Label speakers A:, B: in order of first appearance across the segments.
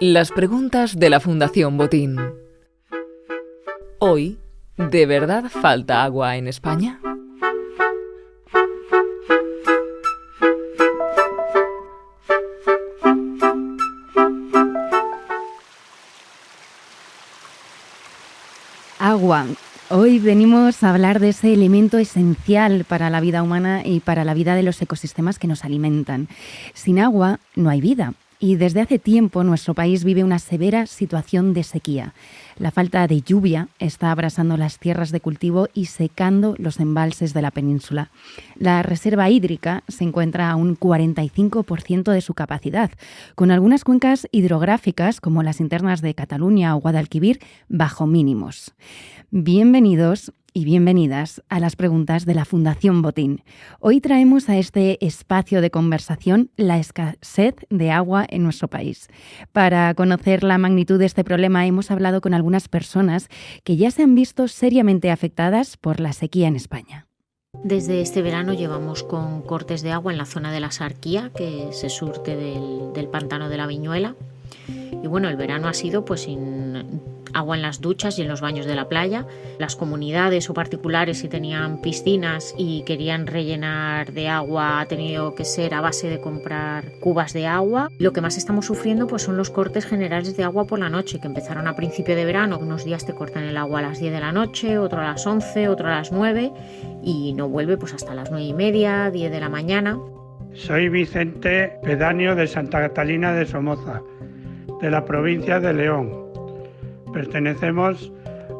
A: Las preguntas de la Fundación Botín. Hoy, ¿de verdad falta agua en España?
B: Agua. Hoy venimos a hablar de ese elemento esencial para la vida humana y para la vida de los ecosistemas que nos alimentan. Sin agua no hay vida. Y desde hace tiempo nuestro país vive una severa situación de sequía. La falta de lluvia está abrasando las tierras de cultivo y secando los embalses de la península. La reserva hídrica se encuentra a un 45% de su capacidad, con algunas cuencas hidrográficas, como las internas de Cataluña o Guadalquivir, bajo mínimos. Bienvenidos y bienvenidas a las preguntas de la Fundación Botín. Hoy traemos a este espacio de conversación la escasez de agua en nuestro país. Para conocer la magnitud de este problema hemos hablado con algunas personas que ya se han visto seriamente afectadas por la sequía en España.
C: Desde este verano llevamos con cortes de agua en la zona de la Sarquía, que se surte del pantano de la Viñuela. Y bueno, el verano ha sido pues sin agua en las duchas y en los baños de la playa. Las comunidades o particulares, si tenían piscinas y querían rellenar de agua, ha tenido que ser a base de comprar cubas de agua. Lo que más estamos sufriendo pues son los cortes generales de agua por la noche, que empezaron a principio de verano. Unos días te cortan el agua a las 10 de la noche, otro a las 11, otro a las 9 y no vuelve pues hasta las 9:30, 10 de la mañana.
D: Soy Vicente, pedáneo de Santa Catalina de Somoza, de la provincia de León. Pertenecemos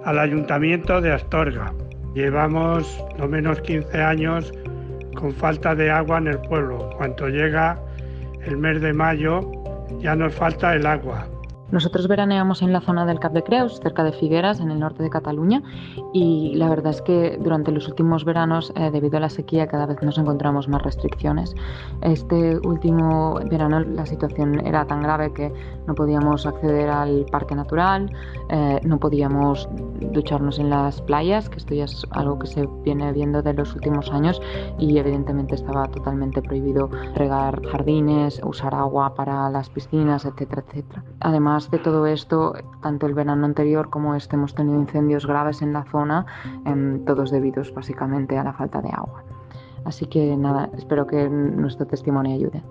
D: al Ayuntamiento de Astorga. Llevamos lo menos 15 años con falta de agua en el pueblo. Cuando llega el mes de mayo ya nos falta el agua.
E: Nosotros veraneamos en la zona del Cap de Creus, cerca de Figueras, en el norte de Cataluña, y la verdad es que durante los últimos veranos, debido a la sequía, cada vez nos encontramos más restricciones. Este último verano la situación era tan grave que no podíamos acceder al parque natural, no podíamos ducharnos en las playas, que esto ya es algo que se viene viendo de los últimos años, y evidentemente estaba totalmente prohibido regar jardines, usar agua para las piscinas, etcétera, etcétera. Además de todo esto, tanto el verano anterior como este hemos tenido incendios graves en la zona, todos debidos básicamente a la falta de agua. Así que nada, espero que nuestro testimonio ayude.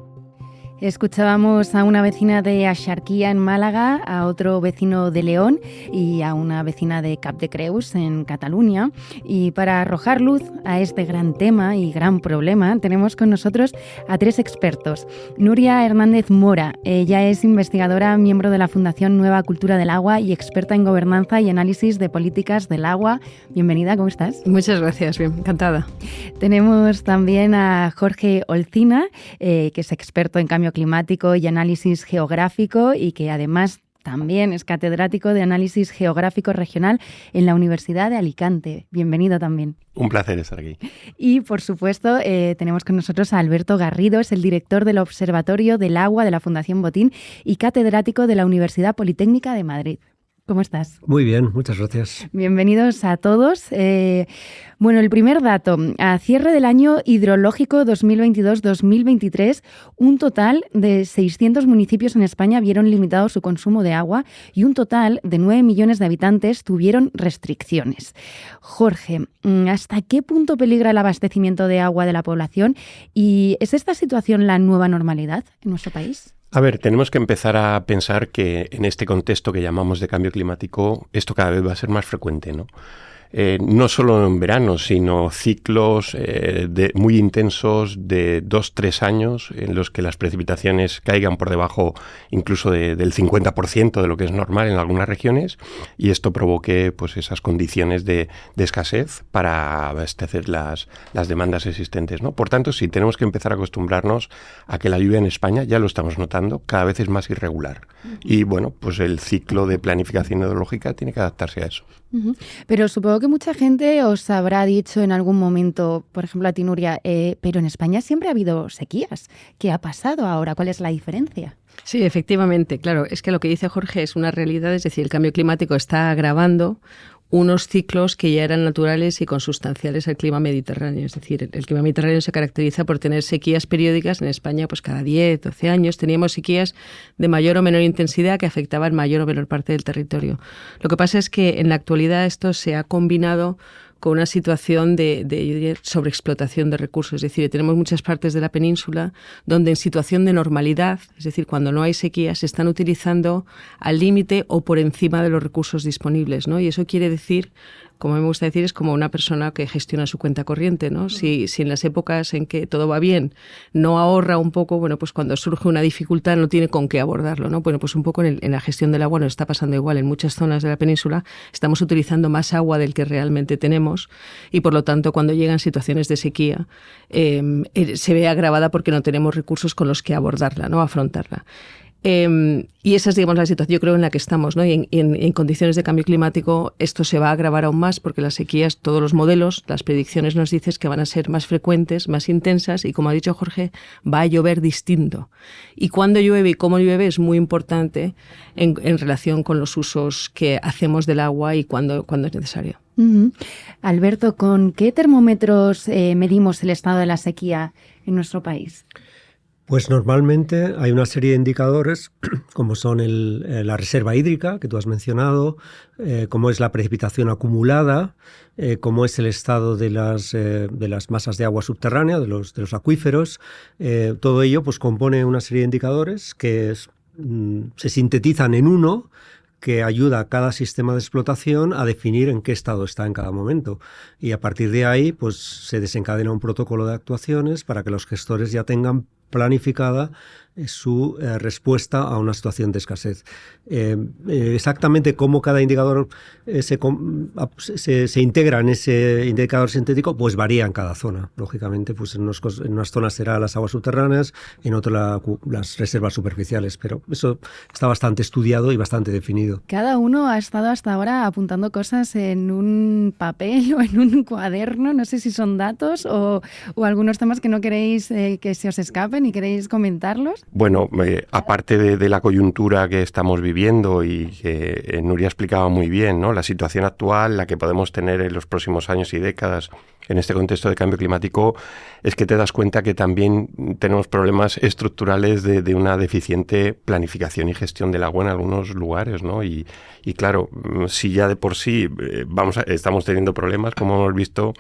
B: Escuchábamos a una vecina de Axarquía en Málaga, a otro vecino de León y a una vecina de Cap de Creus en Cataluña. Y para arrojar luz a este gran tema y gran problema, tenemos con nosotros a tres expertos. Nuria Hernández Mora, ella es investigadora, miembro de la Fundación Nueva Cultura del Agua y experta en gobernanza y análisis de políticas del agua. Bienvenida, ¿cómo estás?
F: Muchas gracias, bien, encantada.
B: Tenemos también a Jorge Olcina, que es experto en cambio climático y análisis geográfico y que además también es catedrático de análisis geográfico regional en la Universidad de Alicante. Bienvenido también.
G: Un placer estar aquí.
B: Y, por supuesto, tenemos con nosotros a Alberto Garrido, es el director del Observatorio del Agua de la Fundación Botín y catedrático de la Universidad Politécnica de Madrid. ¿Cómo estás?
H: Muy bien, muchas gracias.
B: Bienvenidos a todos. Bueno, el primer dato. A cierre del año hidrológico 2022-2023, un total de 600 municipios en España vieron limitado su consumo de agua y un total de 9 millones de habitantes tuvieron restricciones. Jorge, ¿hasta qué punto peligra el abastecimiento de agua de la población? ¿Y es esta situación la nueva normalidad en nuestro país?
G: A ver, tenemos que empezar a pensar que en este contexto que llamamos de cambio climático, esto cada vez va a ser más frecuente, ¿no? No solo en verano, sino ciclos muy intensos de 2-3 años en los que las precipitaciones caigan por debajo incluso del 50% de lo que es normal en algunas regiones y esto provoque pues, esas condiciones de escasez para abastecer las demandas existentes, ¿no? Por tanto, sí, tenemos que empezar a acostumbrarnos a que la lluvia en España, ya lo estamos notando, cada vez es más irregular. Y bueno, pues el ciclo de planificación hidrológica tiene que adaptarse a eso.
B: Pero supongo que mucha gente os habrá dicho en algún momento, por ejemplo a ti, Nuria, pero en España siempre ha habido sequías. ¿Qué ha pasado ahora? ¿Cuál es la diferencia?
F: Sí, efectivamente, claro. Es que lo que dice Jorge es una realidad, es decir, el cambio climático está agravando unos ciclos que ya eran naturales y consustanciales al clima mediterráneo. Es decir, el clima mediterráneo se caracteriza por tener sequías periódicas. En España, pues cada 10, 12 años teníamos sequías de mayor o menor intensidad que afectaban mayor o menor parte del territorio. Lo que pasa es que en la actualidad esto se ha combinado con una situación de yo diría, sobreexplotación de recursos. Es decir, tenemos muchas partes de la península donde en situación de normalidad, es decir, cuando no hay sequía, se están utilizando al límite o por encima de los recursos disponibles, ¿no? Y eso quiere decir, como me gusta decir, es como una persona que gestiona su cuenta corriente, ¿no? Si en las épocas en que todo va bien no ahorra un poco, bueno, pues cuando surge una dificultad no tiene con qué abordarlo, ¿no? Bueno, pues un poco en la gestión del agua nos está pasando igual. En muchas zonas de la península estamos utilizando más agua del que realmente tenemos y, por lo tanto, cuando llegan situaciones de sequía se ve agravada porque no tenemos recursos con los que abordarla, ¿no? Afrontarla. Y esa es, digamos, la situación, yo creo, en la que estamos, ¿no? Y en condiciones de cambio climático esto se va a agravar aún más porque las sequías, todos los modelos, las predicciones nos dicen que van a ser más frecuentes, más intensas y, como ha dicho Jorge, va a llover distinto. Y cuándo llueve y cómo llueve es muy importante en relación con los usos que hacemos del agua y cuándo es necesario.
B: Alberto, ¿con qué termómetros medimos el estado de la sequía en nuestro país?
H: Pues normalmente hay una serie de indicadores, como son la reserva hídrica, que tú has mencionado, cómo es la precipitación acumulada, cómo es el estado de las masas de agua subterránea, de los acuíferos. Todo ello pues compone una serie de indicadores que se sintetizan en uno, que ayuda a cada sistema de explotación a definir en qué estado está en cada momento. Y a partir de ahí pues se desencadena un protocolo de actuaciones para que los gestores ya tengan planificada su respuesta a una situación de escasez. Exactamente cómo cada indicador se integra en ese indicador sintético, pues varía en cada zona. Lógicamente, pues en unas zonas será las aguas subterráneas, en otras las reservas superficiales, pero eso está bastante estudiado y bastante definido.
B: Cada uno ha estado hasta ahora apuntando cosas en un papel o en un cuaderno, no sé si son datos o algunos temas que no queréis que se os escapen y queréis comentarlos.
G: Bueno, aparte de la coyuntura que estamos viviendo y que Nuria explicaba muy bien, ¿no? La situación actual, la que podemos tener en los próximos años y décadas en este contexto de cambio climático, es que te das cuenta que también tenemos problemas estructurales de una deficiente planificación y gestión del agua en algunos lugares, ¿no? Y claro, si ya de por sí estamos teniendo problemas, como hemos visto,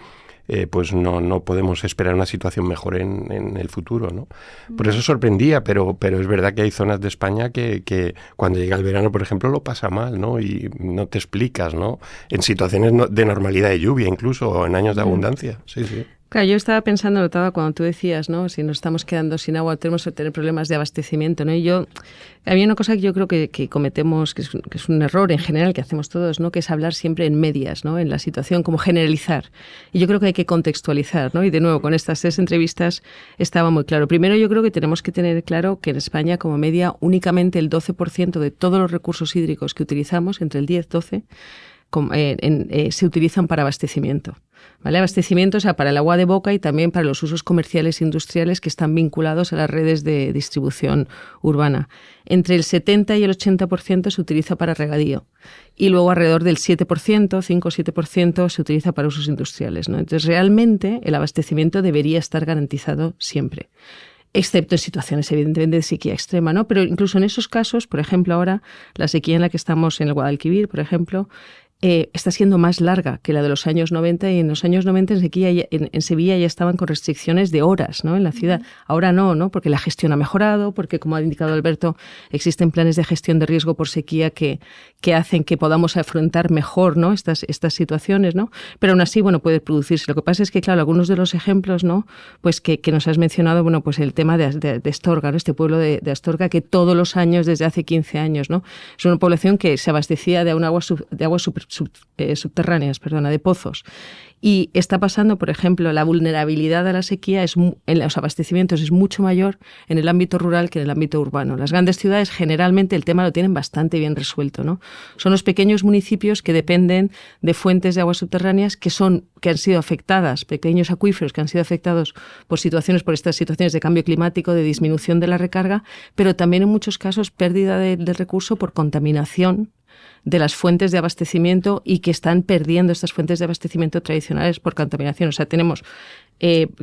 G: pues no podemos esperar una situación mejor en el futuro, ¿no? Por eso sorprendía, pero es verdad que hay zonas de España que cuando llega el verano, por ejemplo, lo pasa mal, ¿no? Y no te explicas, ¿no? En situaciones de normalidad de lluvia, incluso, o en años de abundancia. Sí, sí.
F: Claro, yo estaba pensando, notaba cuando tú decías, ¿no? Si nos estamos quedando sin agua, tenemos que tener problemas de abastecimiento, ¿no? Y había una cosa que yo creo que cometemos, que es un error en general que hacemos todos, ¿no? Que es hablar siempre en medias, ¿no? En la situación, como generalizar. Y yo creo que hay que contextualizar, ¿no? Y de nuevo, con estas 3 entrevistas estaba muy claro. Primero, yo creo que tenemos que tener claro que en España, como media, únicamente el 12% de todos los recursos hídricos que utilizamos, entre el 10-12%, se utilizan para abastecimiento. ¿Vale? Abastecimiento, o sea, para el agua de boca y también para los usos comerciales e industriales que están vinculados a las redes de distribución urbana. Entre el 70 y el 80% se utiliza para regadío y luego alrededor del 7%, 5-7% se utiliza para usos industriales, ¿no? Entonces, realmente el abastecimiento debería estar garantizado siempre, excepto en situaciones evidentemente de sequía extrema, ¿no? Pero incluso en esos casos, por ejemplo, ahora la sequía en la que estamos en el Guadalquivir, por ejemplo, está siendo más larga que la de los años 90 y en los años 90 en Sevilla ya estaban con restricciones de horas, ¿no? En la ciudad. Ahora no, porque la gestión ha mejorado, porque, como ha indicado Alberto, existen planes de gestión de riesgo por sequía que hacen que podamos afrontar mejor, ¿no? estas situaciones, ¿no? Pero aún así, bueno, puede producirse. Lo que pasa es que, claro, algunos de los ejemplos, ¿no? Pues que nos has mencionado, bueno, pues el tema de Astorga, ¿no? Este pueblo de Astorga que todos los años, desde hace 15 años, ¿no? Es una población que se abastecía de aguas subterráneas, de pozos. Y está pasando, por ejemplo, la vulnerabilidad a la sequía en los abastecimientos es mucho mayor en el ámbito rural que en el ámbito urbano. Las grandes ciudades generalmente el tema lo tienen bastante bien resuelto, ¿no? Son los pequeños municipios que dependen de fuentes de aguas subterráneas que han sido afectadas, pequeños acuíferos que han sido afectados por estas situaciones de cambio climático, de disminución de la recarga, pero también en muchos casos pérdida del recurso por contaminación de las fuentes de abastecimiento y que están perdiendo estas fuentes de abastecimiento tradicionales por contaminación. O sea, tenemos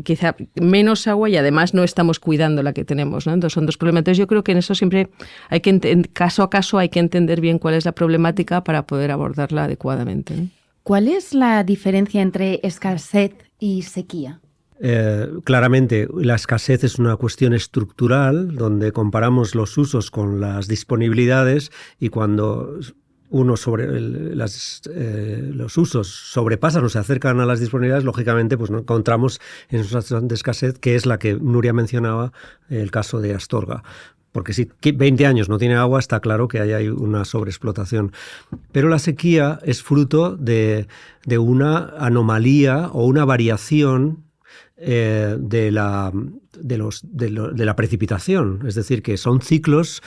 F: quizá menos agua y además no estamos cuidando la que tenemos, ¿no? Entonces son dos problemas. Entonces yo creo que en eso siempre hay que, caso a caso, hay que entender bien cuál es la problemática para poder abordarla adecuadamente, ¿no?
B: ¿Cuál es la diferencia entre escasez y sequía?
H: Claramente, la escasez es una cuestión estructural donde comparamos los usos con las disponibilidades y cuando los usos sobrepasan o se acercan a las disponibilidades, lógicamente pues no encontramos en una situación de escasez, que es la que Nuria mencionaba, el caso de Astorga. Porque si 20 años no tiene agua, está claro que ahí hay una sobreexplotación. Pero la sequía es fruto de una anomalía o una variación de la precipitación. Es decir, que son ciclos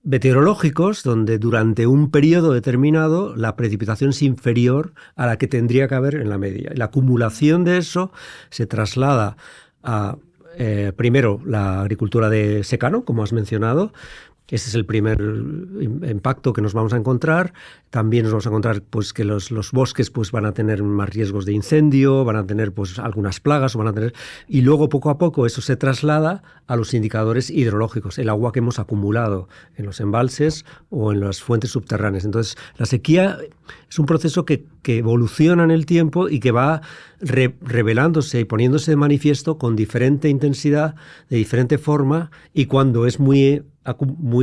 H: meteorológicos donde durante un periodo determinado la precipitación es inferior a la que tendría que haber en la media. La acumulación de eso se traslada a primero la agricultura de secano, como has mencionado. Ese es el primer impacto que nos vamos a encontrar. También nos vamos a encontrar pues, que los bosques pues, van a tener más riesgos de incendio, van a tener pues, algunas plagas, y luego poco a poco eso se traslada a los indicadores hidrológicos, el agua que hemos acumulado en los embalses o en las fuentes subterráneas. Entonces, la sequía es un proceso que evoluciona en el tiempo y que va revelándose y poniéndose de manifiesto con diferente intensidad, de diferente forma, y cuando es muy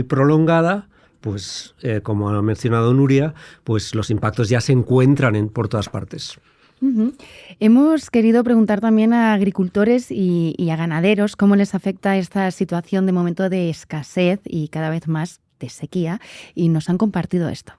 H: prolongada, pues como ha mencionado Nuria, pues los impactos ya se encuentran por todas partes.
B: Uh-huh. Hemos querido preguntar también a agricultores y a ganaderos cómo les afecta esta situación de momento de escasez y cada vez más de sequía, y nos han compartido esto.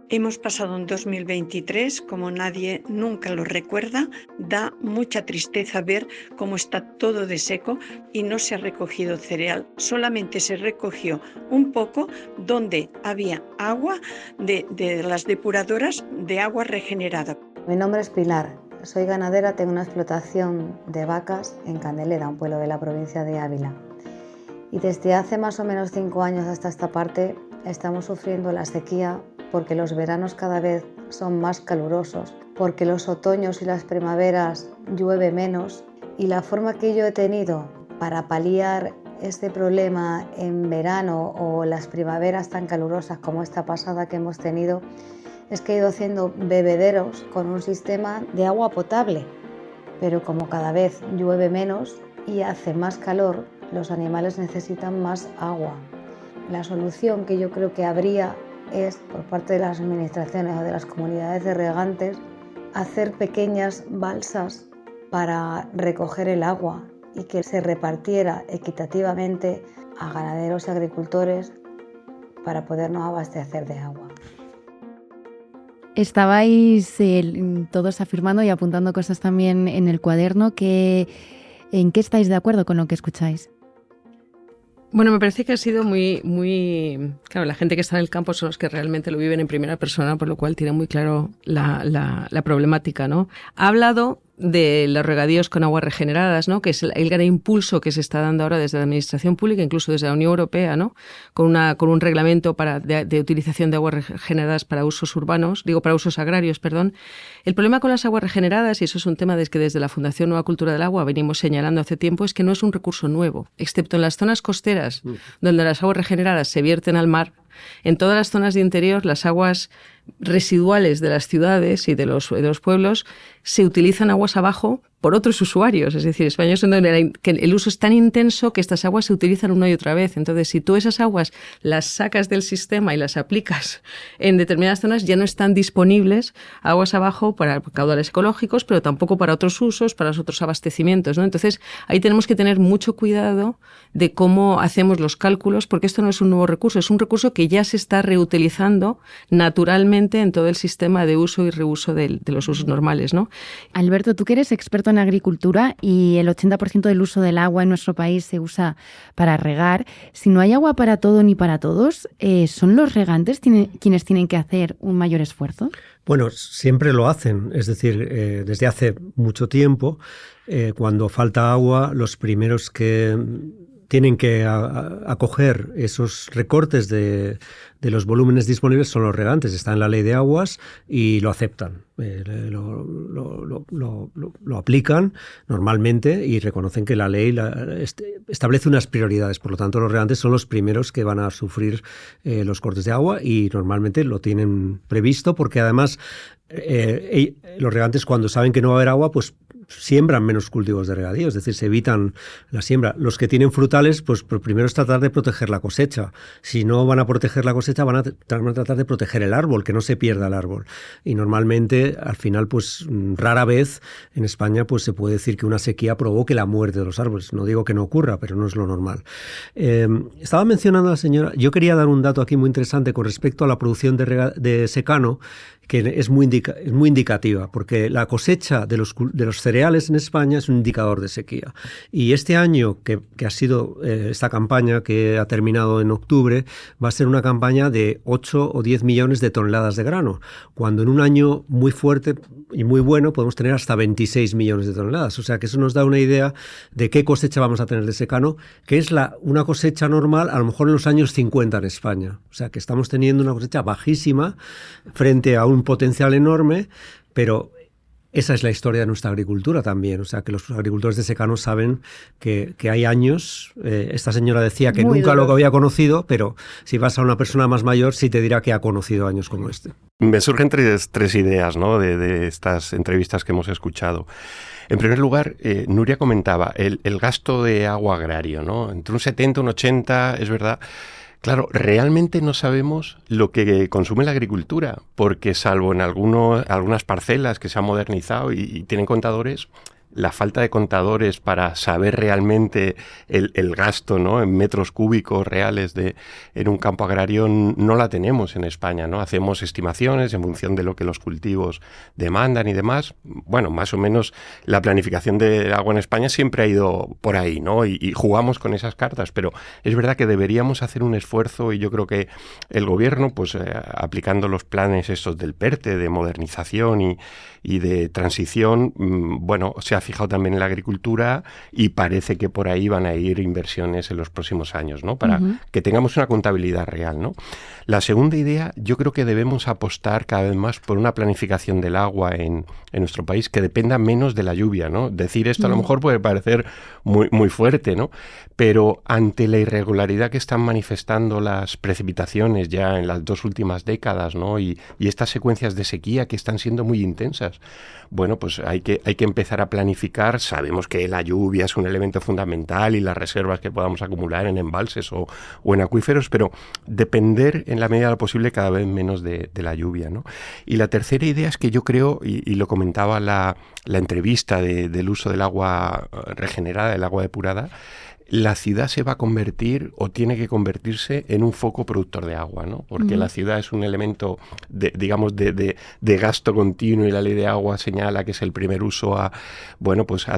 I: Hemos pasado un 2023 como nadie nunca lo recuerda. Da mucha tristeza ver cómo está todo de seco y no se ha recogido cereal. Solamente se recogió un poco donde había agua de las depuradoras de agua regenerada.
J: Mi nombre es Pilar. Soy ganadera, tengo una explotación de vacas en Candelera, un pueblo de la provincia de Ávila. Y desde hace más o menos 5 años hasta esta parte estamos sufriendo la sequía porque los veranos cada vez son más calurosos, porque los otoños y las primaveras llueve menos, y la forma que yo he tenido para paliar este problema en verano o las primaveras tan calurosas como esta pasada que hemos tenido es que he ido haciendo bebederos con un sistema de agua potable, pero como cada vez llueve menos y hace más calor, los animales necesitan más agua. La solución que yo creo que habría es, por parte de las administraciones o de las comunidades de regantes, hacer pequeñas balsas para recoger el agua y que se repartiera equitativamente a ganaderos y agricultores para podernos abastecer de agua.
B: Estabais todos afirmando y apuntando cosas también en el cuaderno. ¿En qué estáis de acuerdo con lo que escucháis?
F: Bueno, me parece que ha sido muy... Claro, la gente que está en el campo son los que realmente lo viven en primera persona, por lo cual tiene muy claro la problemática, ¿no? Ha hablado de los regadíos con aguas regeneradas, ¿no? Que es el gran impulso que se está dando ahora desde la Administración Pública, incluso desde la Unión Europea, ¿no? Con un reglamento de utilización de aguas regeneradas para usos para usos agrarios, perdón. El problema con las aguas regeneradas, y eso es un tema que desde la Fundación Nueva Cultura del Agua venimos señalando hace tiempo, es que no es un recurso nuevo, excepto en las zonas costeras, donde las aguas regeneradas se vierten al mar. En todas las zonas de interior, las aguas residuales de las ciudades y de los pueblos se utilizan aguas abajo por otros usuarios. Es decir, España es donde el uso es tan intenso que estas aguas se utilizan una y otra vez. Entonces, si tú esas aguas las sacas del sistema y las aplicas en determinadas zonas, ya no están disponibles aguas abajo para caudales ecológicos, pero tampoco para otros usos, para los otros abastecimientos, ¿no? Entonces, ahí tenemos que tener mucho cuidado de cómo hacemos los cálculos, porque esto no es un nuevo recurso, es un recurso que ya se está reutilizando naturalmente en todo el sistema de uso y reuso de los usos normales, ¿no?
B: Alberto, tú que eres experto en agricultura y el 80% del uso del agua en nuestro país se usa para regar. Si no hay agua para todo ni para todos, ¿son los regantes quienes tienen que hacer un mayor esfuerzo?
H: Bueno, siempre lo hacen. Es decir, desde hace mucho tiempo, cuando falta agua, los primeros que tienen que acoger esos recortes de los volúmenes disponibles son los regantes. Está en la ley de aguas y lo aceptan. Lo aplican normalmente y reconocen que la ley establece unas prioridades. Por lo tanto, los regantes son los primeros que van a sufrir los cortes de agua y normalmente lo tienen previsto porque además los regantes, cuando saben que no va a haber agua, pues siembran menos cultivos de regadío, es decir, se evitan la siembra. Los que tienen frutales, pues primero es tratar de proteger la cosecha. Si no van a proteger la cosecha, van a tratar de proteger el árbol, que no se pierda el árbol. Y normalmente, al final, pues rara vez en España pues se puede decir que una sequía provoque la muerte de los árboles. No digo que no ocurra, pero no es lo normal. Estaba mencionando a la señora, yo quería dar un dato aquí muy interesante con respecto a la producción de secano, que es muy indicativa, porque la cosecha de los cereales en España es un indicador de sequía. Y este año, que ha sido esta campaña que ha terminado en octubre, va a ser una campaña de 8 o 10 millones de toneladas de grano, cuando en un año muy fuerte y muy bueno podemos tener hasta 26 millones de toneladas. O sea que eso nos da una idea de qué cosecha vamos a tener de secano, que es una cosecha normal a lo mejor en los años 50 en España. O sea que estamos teniendo una cosecha bajísima frente a un potencial enorme, pero esa es la historia de nuestra agricultura también. O sea, que los agricultores de secano saben que hay años. Esta señora decía que nunca lo había conocido, pero si vas a una persona más mayor, sí te dirá que ha conocido años como este.
G: Me surgen tres ideas, ¿no?, de estas entrevistas que hemos escuchado. En primer lugar, Nuria comentaba el gasto de agua agrario, ¿no? Entre un 70 y un 80, es verdad. Claro, realmente no sabemos lo que consume la agricultura, porque salvo en algunas parcelas que se han modernizado y tienen contadores, la falta de contadores para saber realmente el gasto, ¿no?, en metros cúbicos reales en un campo agrario no la tenemos en España, ¿no? Hacemos estimaciones en función de lo que los cultivos demandan y demás. Bueno, más o menos la planificación del agua en España siempre ha ido por ahí, ¿no? Y jugamos con esas cartas, pero es verdad que deberíamos hacer un esfuerzo y yo creo que el gobierno, pues aplicando los planes estos del PERTE, de modernización y de transición, bueno, se ha fijado también en la agricultura y parece que por ahí van a ir inversiones en los próximos años, ¿no? Para que tengamos una contabilidad real, ¿no? La segunda idea, yo creo que debemos apostar cada vez más por una planificación del agua en nuestro país que dependa menos de la lluvia, ¿no? Decir esto a lo mejor puede parecer muy, muy fuerte, ¿no? Pero ante la irregularidad que están manifestando las precipitaciones ya en las 2 últimas décadas, ¿no? Y estas secuencias de sequía que están siendo muy intensas, bueno, pues hay que empezar a planificar. Sabemos que la lluvia es un elemento fundamental y las reservas que podamos acumular en embalses o en acuíferos, pero depender en la medida de lo posible cada vez menos de la lluvia, ¿no? Y la tercera idea es que yo creo, y lo comentaba la entrevista del uso del agua regenerada, del agua depurada, la ciudad se va a convertir o tiene que convertirse en un foco productor de agua, ¿no? Porque la ciudad es un elemento de gasto continuo y la ley de agua señala que es el primer uso a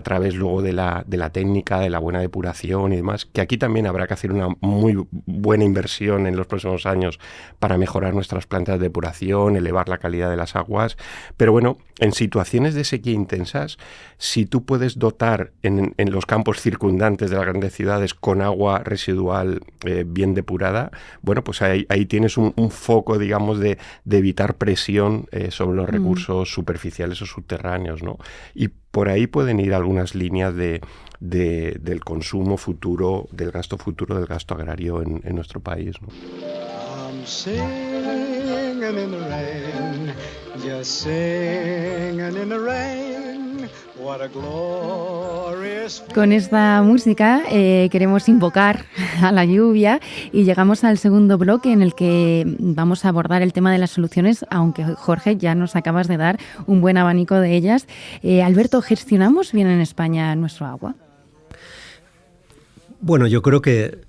G: través luego de la técnica, de la buena depuración y demás, que aquí también habrá que hacer una muy buena inversión en los próximos años para mejorar nuestras plantas de depuración, elevar la calidad de las aguas. Pero bueno, en situaciones de sequía intensas, si tú puedes dotar en los campos circundantes de las grandes ciudades con agua residual bien depurada, bueno, pues ahí tienes un foco, digamos, de evitar presión sobre los recursos superficiales o subterráneos, ¿no? Y por ahí pueden ir algunas líneas del consumo futuro, del gasto agrario en nuestro país, ¿no? I'm singing in the rain, just singing in the rain.
B: Con esta música queremos invocar a la lluvia y llegamos al segundo bloque en el que vamos a abordar el tema de las soluciones, aunque Jorge ya nos acabas de dar un buen abanico de ellas. Alberto, ¿gestionamos bien en España nuestro agua?
H: Bueno, yo creo que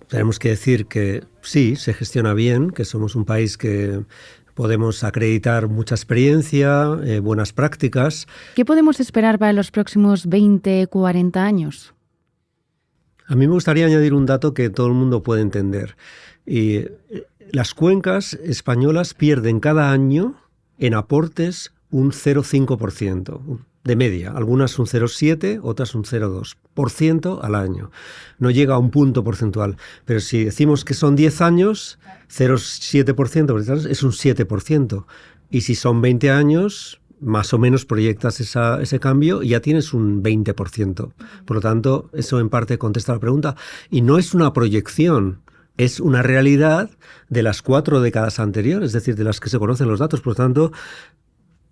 H: tenemos que decir que sí, se gestiona bien, que somos un país que podemos acreditar mucha experiencia, buenas prácticas.
B: ¿Qué podemos esperar para los próximos 20, 40 años?
H: A mí me gustaría añadir un dato que todo el mundo puede entender. Las cuencas españolas pierden cada año en aportes un 0,5% de media. Algunas un 0,7%, otras un 0,2% al año. No llega a un punto porcentual. Pero si decimos que son 10 años, 0,7% es un 7%. Y si son 20 años, más o menos proyectas ese cambio y ya tienes un 20%. Por lo tanto, eso en parte contesta la pregunta. Y no es una proyección, es una realidad de las 4 décadas anteriores, es decir, de las que se conocen los datos. Por lo tanto,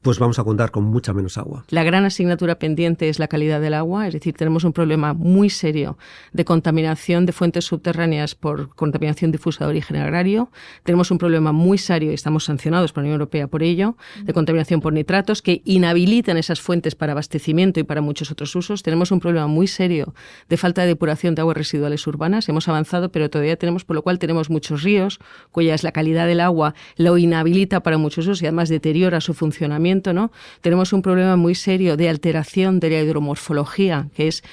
H: pues vamos a contar con mucha menos agua.
F: La gran asignatura pendiente es la calidad del agua, es decir, tenemos un problema muy serio de contaminación de fuentes subterráneas por contaminación difusa de origen agrario. Tenemos un problema muy serio, y estamos sancionados por la Unión Europea por ello, de contaminación por nitratos que inhabilitan esas fuentes para abastecimiento y para muchos otros usos. Tenemos un problema muy serio de falta de depuración de aguas residuales urbanas. Hemos avanzado, pero todavía tenemos, por lo cual tenemos muchos ríos, cuyas la calidad del agua lo inhabilita para muchos usos y además deteriora su funcionamiento, ¿no? Tenemos un problema muy serio de alteración de la hidromorfología, que es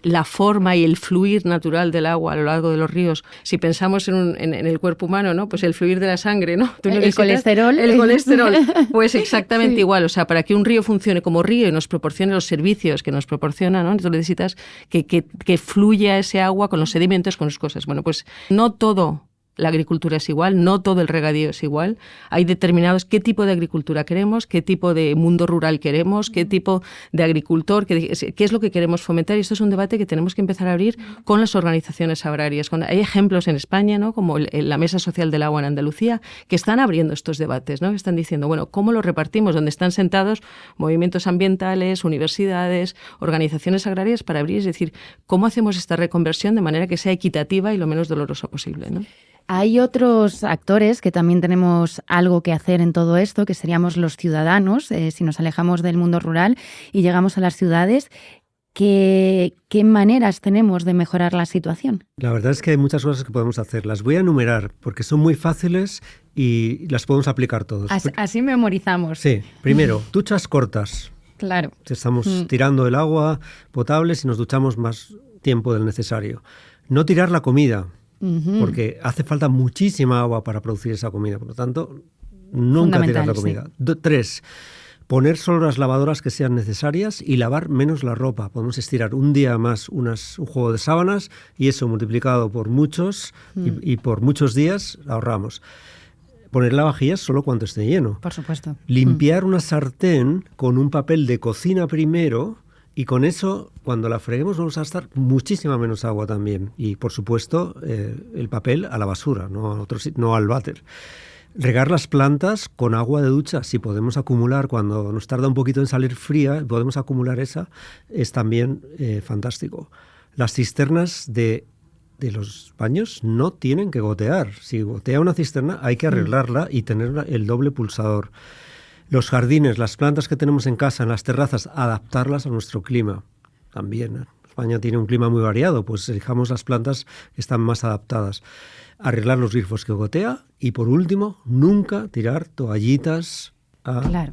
F: la forma y el fluir natural del agua a lo largo de los ríos. Si pensamos en el cuerpo humano, ¿no? Pues el fluir de la sangre, ¿no?
B: El colesterol.
F: El colesterol. Pues exactamente igual. O sea, para que un río funcione como río y nos proporcione los servicios que nos proporciona, ¿no? Tú necesitas que fluya ese agua con los sedimentos, con las cosas. Bueno, pues no todo la agricultura es igual, no todo el regadío es igual. Hay determinados qué tipo de agricultura queremos, qué tipo de mundo rural queremos, qué tipo de agricultor, qué es lo que queremos fomentar. Y esto es un debate que tenemos que empezar a abrir con las organizaciones agrarias. Hay ejemplos en España, ¿no? Como la Mesa Social del Agua en Andalucía, que están abriendo estos debates, ¿no? Que están diciendo, bueno, ¿cómo lo repartimos? Donde están sentados movimientos ambientales, universidades, organizaciones agrarias para abrir, es decir, ¿cómo hacemos esta reconversión de manera que sea equitativa y lo menos dolorosa posible, ¿no?
B: Hay otros actores que también tenemos algo que hacer en todo esto, que seríamos los ciudadanos, si nos alejamos del mundo rural y llegamos a las ciudades. ¿Qué maneras tenemos de mejorar la situación?
H: La verdad es que hay muchas cosas que podemos hacer. Las voy a enumerar porque son muy fáciles y las podemos aplicar todos.
B: Así memorizamos.
H: Sí. Primero, duchas cortas.
B: Claro.
H: Estamos tirando el agua potable si nos duchamos más tiempo del necesario. No tirar la comida. Porque hace falta muchísima agua para producir esa comida. Por lo tanto, nunca tirar la comida. Sí. 3. Poner solo las lavadoras que sean necesarias y lavar menos la ropa. Podemos estirar un día más un juego de sábanas y eso multiplicado por muchos y por muchos días ahorramos. Poner lavavajillas solo cuando esté lleno.
B: Por supuesto.
H: Limpiar una sartén con un papel de cocina primero. Y con eso, cuando la freguemos, vamos a gastar muchísima menos agua también. Y, por supuesto, el papel a la basura, no al váter. Regar las plantas con agua de ducha. Si podemos acumular, cuando nos tarda un poquito en salir fría, podemos acumular esa, es también fantástico. Las cisternas de los baños no tienen que gotear. Si gotea una cisterna, hay que arreglarla y tener el doble pulsador. Los jardines, las plantas que tenemos en casa, en las terrazas, adaptarlas a nuestro clima. También España tiene un clima muy variado, pues elijamos las plantas que están más adaptadas. Arreglar los grifos que gotea y, por último, nunca tirar toallitas a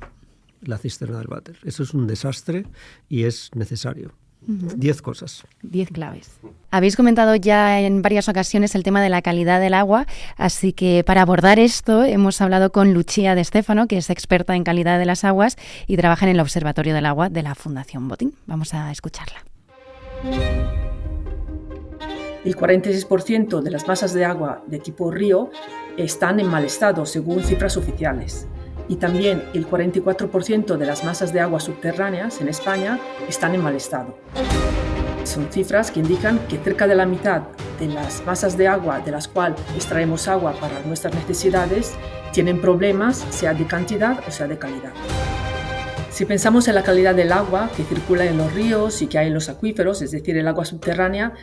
H: la cisterna del váter. Eso es un desastre y es necesario. 10 cosas.
B: 10 claves. Habéis comentado ya en varias ocasiones el tema de la calidad del agua, así que para abordar esto hemos hablado con Lucia De Stefano, que es experta en calidad de las aguas y trabaja en el Observatorio del Agua de la Fundación Botín. Vamos a escucharla.
K: El 46% de las masas de agua de tipo río están en mal estado, según cifras oficiales. Y también el 44% de las masas de agua subterráneas en España están en mal estado. Son cifras que indican que cerca de la mitad de las masas de agua de las cuales extraemos agua para nuestras necesidades tienen problemas, sea de cantidad o sea de calidad. Si pensamos en la calidad del agua que circula en los ríos y que hay en los acuíferos, es decir, el agua subterránea,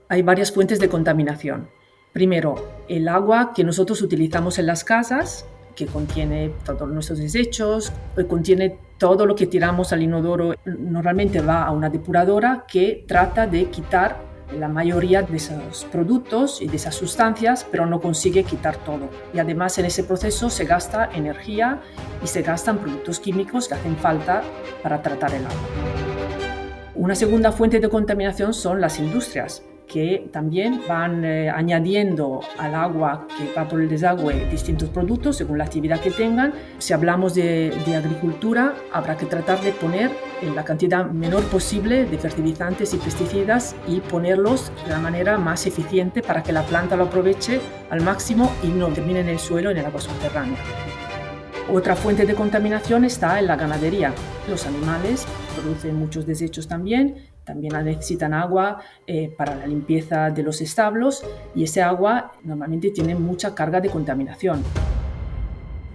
K: hay varias fuentes de contaminación. Primero, el agua que nosotros utilizamos en las casas, que contiene todos nuestros desechos, contiene todo lo que tiramos al inodoro. Normalmente va a una depuradora que trata de quitar la mayoría de esos productos y de esas sustancias, pero no consigue quitar todo. Y además en ese proceso se gasta energía y se gastan productos químicos que hacen falta para tratar el agua. Una segunda fuente de contaminación son las industrias, que también van añadiendo al agua que va por el desagüe distintos productos según la actividad que tengan. Si hablamos de agricultura, habrá que tratar de poner la cantidad menor posible de fertilizantes y pesticidas y ponerlos de la manera más eficiente para que la planta lo aproveche al máximo y no termine en el suelo, en el agua subterránea. Otra fuente de contaminación está en la ganadería. Los animales producen muchos desechos también necesitan agua para la limpieza de los establos y ese agua normalmente tiene mucha carga de contaminación.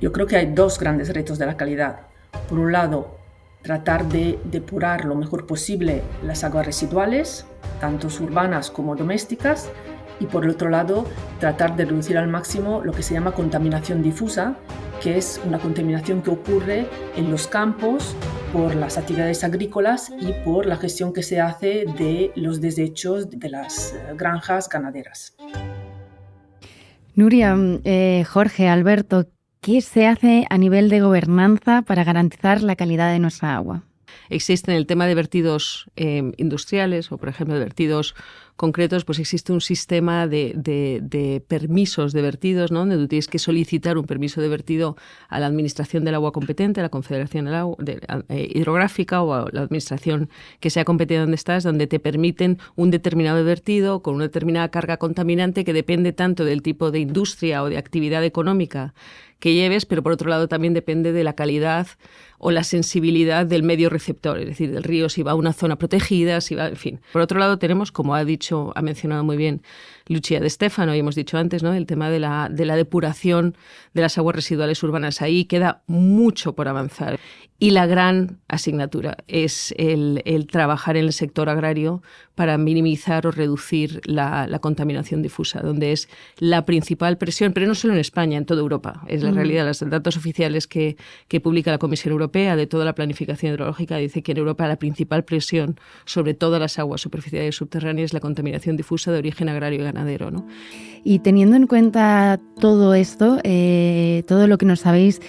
K: Yo creo que hay dos grandes retos de la calidad. Por un lado, tratar de depurar lo mejor posible las aguas residuales, tanto urbanas como domésticas, y por el otro lado, tratar de reducir al máximo lo que se llama contaminación difusa, que es una contaminación que ocurre en los campos por las actividades agrícolas y por la gestión que se hace de los desechos de las granjas ganaderas.
B: Nuria, Jorge, Alberto, ¿qué se hace a nivel de gobernanza para garantizar la calidad de nuestra agua?
F: Existe en el tema de vertidos industriales o, por ejemplo, de vertidos concretos, pues existe un sistema de permisos de vertidos, ¿no? Donde tú tienes que solicitar un permiso de vertido a la Administración del Agua competente, a la Confederación Hidrográfica o a la administración que sea competente donde estás, donde te permiten un determinado vertido con una determinada carga contaminante que depende tanto del tipo de industria o de actividad económica que lleves, pero por otro lado también depende de la calidad o la sensibilidad del medio receptor, es decir, del río, si va a una zona protegida, si va, en fin. Por otro lado tenemos, como ha mencionado muy bien Lucia de Stefano, y hemos dicho antes, ¿no?, el tema de la depuración de las aguas residuales urbanas. Ahí queda mucho por avanzar. Y la gran asignatura es el trabajar en el sector agrario para minimizar o reducir la contaminación difusa, donde es la principal presión, pero no solo en España, en toda Europa. Es la realidad. Los datos oficiales que publica la Comisión Europea de toda la planificación hidrológica dice que en Europa la principal presión sobre todas las aguas superficiales y subterráneas es la contaminación difusa de origen agrario y ganadero, ¿no?
B: Y teniendo en cuenta todo esto, todo lo que nos habéis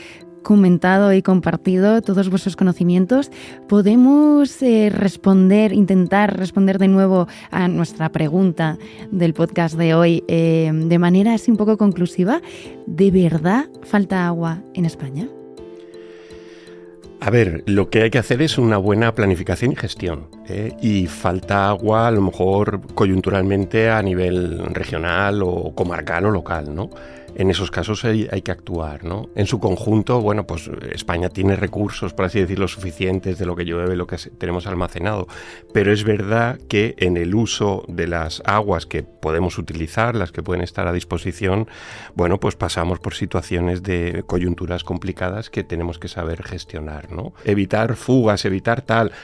B: comentado y compartido, todos vuestros conocimientos, ¿podemos intentar responder de nuevo a nuestra pregunta del podcast de hoy de manera así un poco conclusiva? ¿De verdad falta agua en España?
G: A ver, lo que hay que hacer es una buena planificación y gestión, y falta agua a lo mejor coyunturalmente a nivel regional o comarcal o local, ¿no? En esos casos hay que actuar, ¿no? En su conjunto, bueno, pues España tiene recursos, por así decirlo, suficientes de lo que llueve, lo que tenemos almacenado, pero es verdad que en el uso de las aguas que podemos utilizar, las que pueden estar a disposición, bueno, pues pasamos por situaciones de coyunturas complicadas que tenemos que saber gestionar, ¿no? Evitar fugas,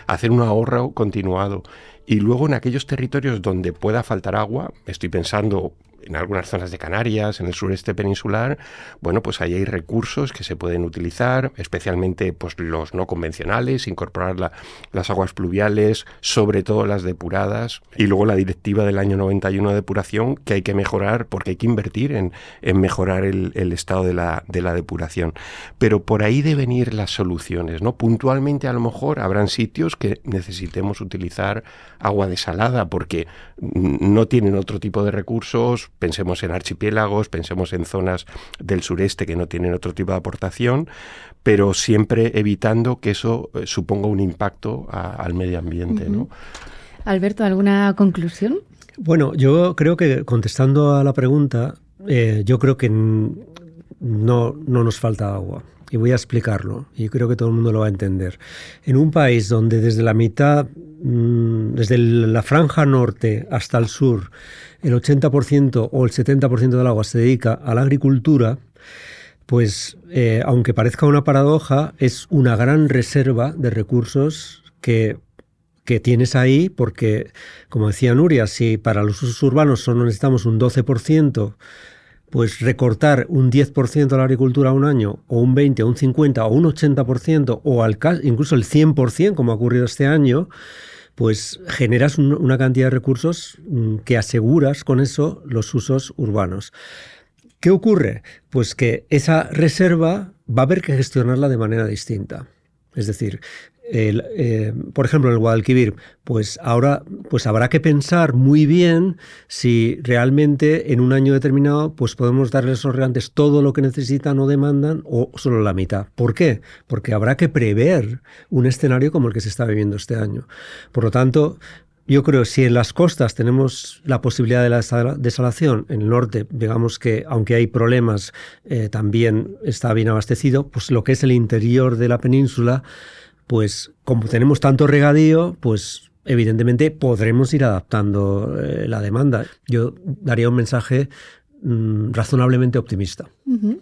G: hacer un ahorro continuado. Y luego en aquellos territorios donde pueda faltar agua, estoy pensando en algunas zonas de Canarias, en el sureste peninsular, bueno, pues ahí hay recursos que se pueden utilizar, especialmente pues los no convencionales, incorporar las aguas pluviales, sobre todo las depuradas, y luego la directiva del año 91 de depuración, que hay que mejorar porque hay que invertir en mejorar el estado de la depuración. Pero por ahí deben ir las soluciones, ¿no? Puntualmente a lo mejor habrán sitios que necesitemos utilizar agua desalada porque no tienen otro tipo de recursos. Pensemos en archipiélagos, pensemos en zonas del sureste que no tienen otro tipo de aportación, pero siempre evitando que eso suponga un impacto al medio ambiente, ¿no?
B: Alberto, ¿alguna conclusión?
H: Bueno, yo creo que contestando a la pregunta, yo creo que no nos falta agua. Y voy a explicarlo, y creo que todo el mundo lo va a entender. En un país donde desde la mitad, desde la franja norte hasta el sur, el 80% o el 70% del agua se dedica a la agricultura, pues aunque parezca una paradoja, es una gran reserva de recursos que tienes ahí, porque, como decía Nuria, si para los usos urbanos solo necesitamos un 12%, pues recortar un 10% a la agricultura un año, o un 20%, o un 50%, o un 80%, o incluso el 100%, como ha ocurrido este año, pues generas una cantidad de recursos que aseguras con eso los usos urbanos. ¿Qué ocurre? Pues que esa reserva va a haber que gestionarla de manera distinta. Es decir, por ejemplo, en el Guadalquivir, pues ahora pues habrá que pensar muy bien si realmente en un año determinado pues podemos darles a esos regantes todo lo que necesitan o demandan o solo la mitad. ¿Por qué? Porque habrá que prever un escenario como el que se está viviendo este año. Por lo tanto, yo creo que si en las costas tenemos la posibilidad de la desalación, en el norte, digamos que aunque hay problemas, también está bien abastecido, pues lo que es el interior de la península, pues como tenemos tanto regadío, pues evidentemente podremos ir adaptando la demanda. Yo daría un mensaje razonablemente optimista.
B: Uh-huh.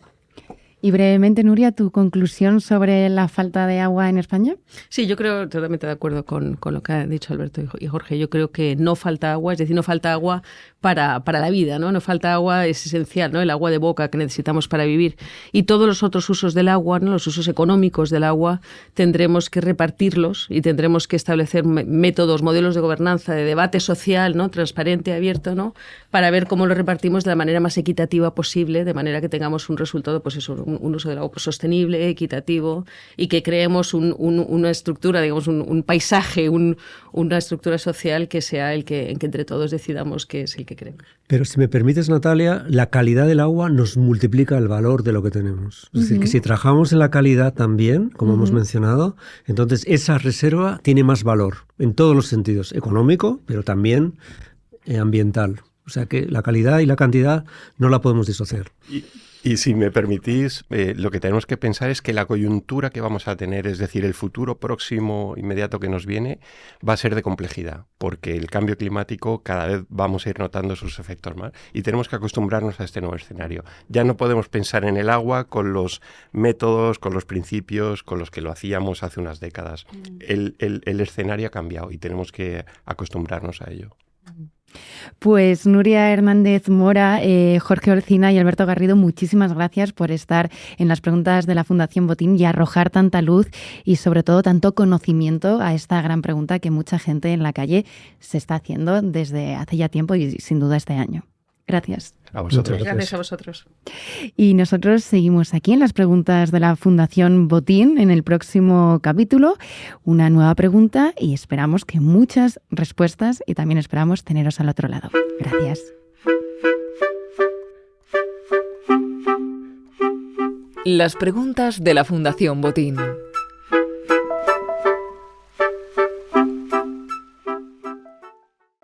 B: Y brevemente, Nuria, ¿tu conclusión sobre la falta de agua en España?
F: Sí, yo creo totalmente de acuerdo con lo que han dicho Alberto y Jorge. Yo creo que no falta agua, es decir, no falta agua para la vida, ¿no? No falta agua, es esencial, ¿no? El agua de boca que necesitamos para vivir. Y todos los otros usos del agua, ¿no? Los usos económicos del agua, tendremos que repartirlos y tendremos que establecer métodos, modelos de gobernanza, de debate social, ¿no? Transparente, abierto, ¿no? Para ver cómo lo repartimos de la manera más equitativa posible, de manera que tengamos un resultado, pues eso, un uso del agua sostenible, equitativo, y que creemos una estructura, digamos, un paisaje, una estructura social que sea el que entre todos decidamos que es el que queremos.
H: Pero si me permites, Natalia, la calidad del agua nos multiplica el valor de lo que tenemos. Es decir, que si trabajamos en la calidad también, como hemos mencionado, entonces esa reserva tiene más valor en todos los sentidos, económico, pero también ambiental. O sea que la calidad y la cantidad no la podemos disociar.
G: Y si me permitís, lo que tenemos que pensar es que la coyuntura que vamos a tener, es decir, el futuro próximo inmediato que nos viene, va a ser de complejidad, porque el cambio climático cada vez vamos a ir notando sus efectos más y tenemos que acostumbrarnos a este nuevo escenario. Ya no podemos pensar en el agua con los métodos, con los principios con los que lo hacíamos hace unas décadas. El escenario ha cambiado y tenemos que acostumbrarnos a ello.
B: Pues Nuria Hernández Mora, Jorge Olcina y Alberto Garrido, muchísimas gracias por estar en las preguntas de la Fundación Botín y arrojar tanta luz y sobre todo tanto conocimiento a esta gran pregunta que mucha gente en la calle se está haciendo desde hace ya tiempo y sin duda este año. Gracias.
G: A vosotros.
F: Gracias a vosotros.
B: Y nosotros seguimos aquí en las preguntas de la Fundación Botín en el próximo capítulo. Una nueva pregunta y esperamos que muchas respuestas y también esperamos teneros al otro lado. Gracias.
A: Las preguntas de la Fundación Botín.